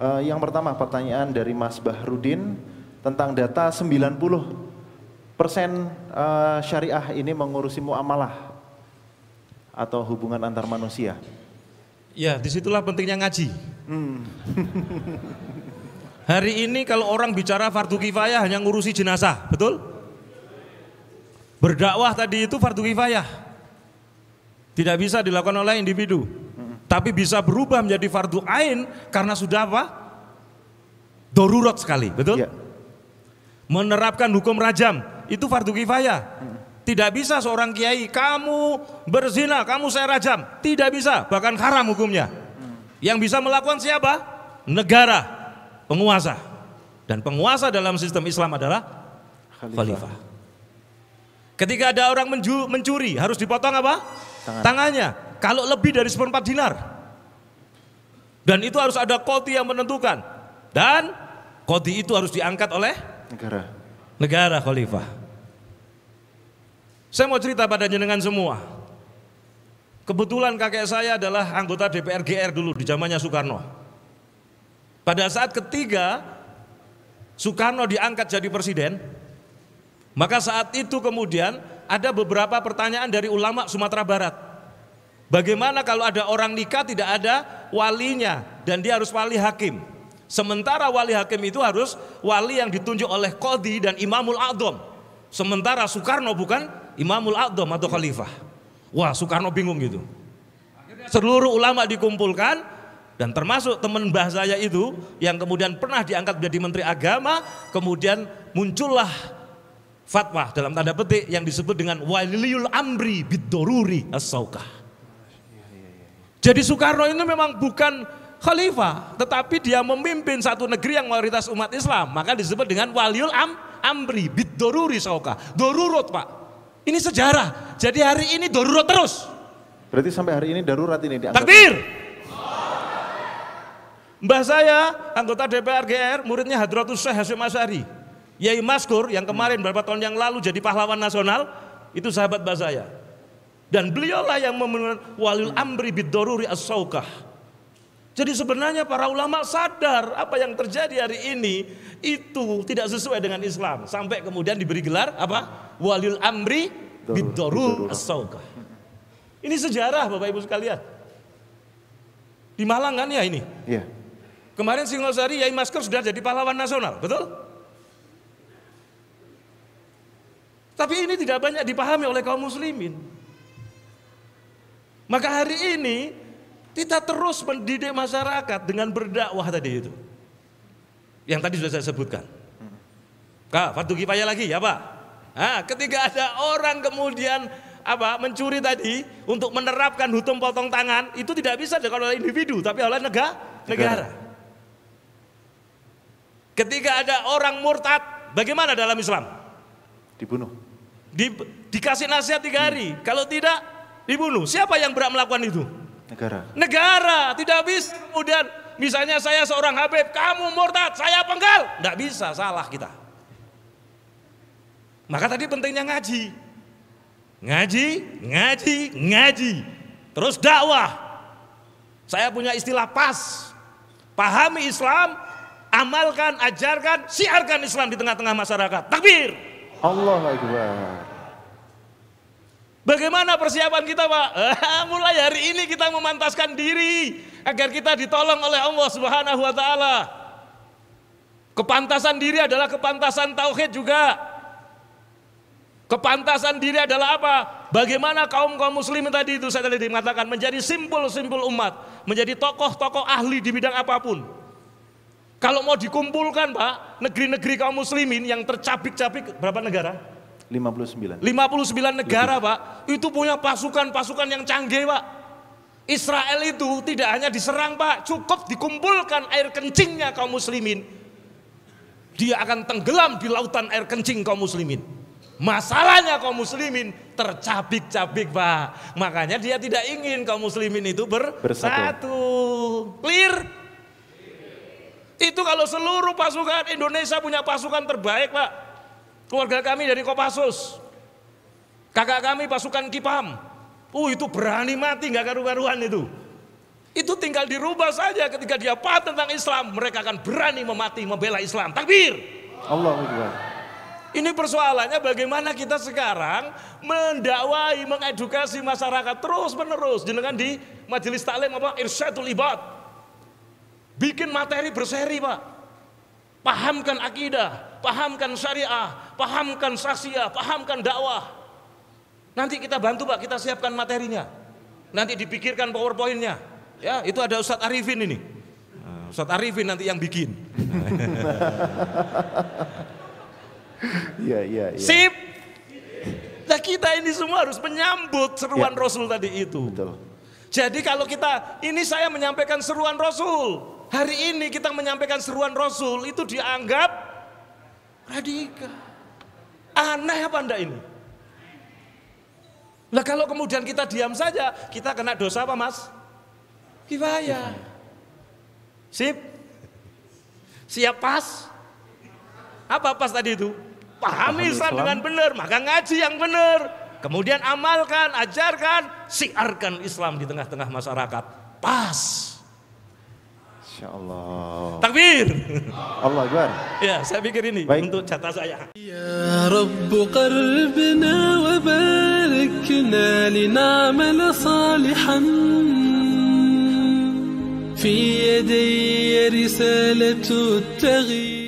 Yang pertama pertanyaan dari Mas Bahrudin tentang data 90% syariah ini mengurusi muamalah atau hubungan antar manusia. Ya, disitulah pentingnya ngaji. Hari ini kalau orang bicara fardu kifayah hanya ngurusi jenazah, betul? Berdakwah tadi itu fardu kifayah. Tidak bisa dilakukan oleh individu. Tapi bisa berubah menjadi fardu ain karena sudah apa? Darurat sekali, betul? Ya. Menerapkan hukum rajam itu fardu kifayah. Tidak bisa seorang kiai, kamu berzina, kamu saya rajam. Tidak bisa, bahkan haram hukumnya. Yang bisa melakukan siapa? Negara, penguasa. Dan penguasa dalam sistem Islam adalah khalifah. Ketika ada orang mencuri, harus dipotong apa? Tangannya. Kalau lebih dari 1/4 dinar. Dan itu harus ada qadhi yang menentukan. Dan qadhi itu harus diangkat oleh negara khalifah. Saya mau cerita pada jenengan semua. Kebetulan kakek saya adalah anggota DPR GR dulu di zamannya Soekarno. Pada saat ketiga Soekarno diangkat jadi presiden, maka saat itu kemudian ada beberapa pertanyaan dari ulama Sumatera Barat. Bagaimana kalau ada orang nikah tidak ada walinya dan dia harus wali hakim. Sementara wali hakim itu harus wali yang ditunjuk oleh qadhi dan imamul a'dham. Sementara Soekarno bukan imamul a'dham atau khalifah. Wah, Soekarno bingung gitu. Seluruh ulama dikumpulkan dan termasuk teman mbah saya itu yang kemudian pernah diangkat menjadi menteri agama, kemudian muncullah fatwa dalam tanda petik yang disebut dengan waliyul amri bid-daruri as-saukah. Jadi Soekarno ini memang bukan khalifah, tetapi dia memimpin satu negeri yang mayoritas umat Islam, maka disebut dengan waliul amri bid-daruri saukah. Darurat, Pak. Ini sejarah. Jadi hari ini darurat terus. Berarti sampai hari ini darurat ini diangkat. Takbir. Mbah saya anggota DPR GR, muridnya Hadratus Syekh Hasyim Asy'ari. Yai Maskur yang kemarin beberapa tahun yang lalu jadi pahlawan nasional, itu sahabat mbah saya. Dan beliaulah yang memenuhi walil amri bid-daruri as-saukah. Jadi sebenarnya para ulama sadar apa yang terjadi hari ini itu tidak sesuai dengan Islam. Sampai kemudian diberi gelar apa? Walil amri bid-daruri as-saukah. Ini sejarah Bapak Ibu sekalian. Di Malang kan ya ini? Iya. Kemarin Singosari Yai Maskur sudah jadi pahlawan nasional, betul? Tapi ini tidak banyak dipahami oleh kaum muslimin. Maka hari ini kita terus mendidik masyarakat dengan berdakwah tadi itu. Yang tadi sudah saya sebutkan. Kak, fardu kifayah lagi ya Pak. Nah, ketika ada orang kemudian mencuri tadi untuk menerapkan hukum potong tangan, itu tidak bisa dilakukan oleh individu tapi oleh negara. Ketika ada orang murtad, bagaimana dalam Islam? Dibunuh. Dikasih nasihat 3 hari. Kalau tidak, dibunuh. Siapa yang berhak melakukan itu? Negara. Tidak bisa kemudian misalnya saya seorang Habib, kamu murtad, saya penggal. Tidak bisa, salah kita. Maka tadi pentingnya ngaji. Ngaji. Terus dakwah. Saya punya istilah pas. Pahami Islam, amalkan, ajarkan, siarkan Islam di tengah-tengah masyarakat. Takbir. Allahu Akbar. Bagaimana persiapan kita Pak? Mulai hari ini kita memantaskan diri agar kita ditolong oleh Allah Subhanahu wa Ta'ala. Kepantasan diri adalah kepantasan tauhid juga. Kepantasan diri adalah apa? Bagaimana kaum muslimin tadi itu saya tadi mengatakan menjadi simpul-simpul umat, menjadi tokoh-tokoh ahli di bidang apapun. Kalau mau dikumpulkan Pak, negeri-negeri kaum muslimin yang tercabik-cabik berapa negara? 59 negara Pak, itu punya pasukan-pasukan yang canggih Pak. Israel itu tidak hanya diserang Pak, cukup dikumpulkan air kencingnya kaum muslimin, dia akan tenggelam di lautan air kencing kaum muslimin. Masalahnya kaum muslimin tercabik-cabik Pak, makanya dia tidak ingin kaum muslimin itu bersatu. Clear? Itu kalau seluruh pasukan Indonesia punya pasukan terbaik Pak. Keluarga kami dari Kopassus, kakak kami pasukan Kipam, itu berani mati nggak karu-karuan itu. Itu tinggal dirubah saja, ketika dia paham tentang Islam, mereka akan berani memati membela Islam. Takbir. Allahu Akbar. Ini persoalannya bagaimana kita sekarang mendakwai, mengedukasi masyarakat terus menerus. Jenengan di majelis taklim apa? Irsyadul Ibad. Bikin materi berseri, Pak. Pahamkan akidah, pahamkan syariah, pahamkan saksiyah, pahamkan dakwah. Nanti kita bantu, Pak, kita siapkan materinya. Nanti dipikirkan PowerPoint-nya. Ya, itu ada Ustadz Arifin ini. Ustadz Arifin nanti yang bikin. Iya. Sip. Nah, kita ini semua harus menyambut seruan Rasul tadi itu. Betul. Jadi kalau kita, ini saya menyampaikan seruan Rasul. Hari ini kita menyampaikan seruan Rasul, itu dianggap radikal. Aneh apa enggak ini? Nah, kalau kemudian kita diam saja, kita kena dosa apa, Mas? Kifayah. Sip. Siap pas? Apa pas tadi itu? Pahami Islam dengan benar, maka ngaji yang benar. Kemudian amalkan, ajarkan, siarkan Islam di tengah-tengah masyarakat. Pas. Insyaallah. Takbir. Allah Akbar. Ya, saya pikir ini untuk jatah saya. Ya Rabb qarbna wa barikna lin'amal salihan. Fi yaday risalatu at-taghyir.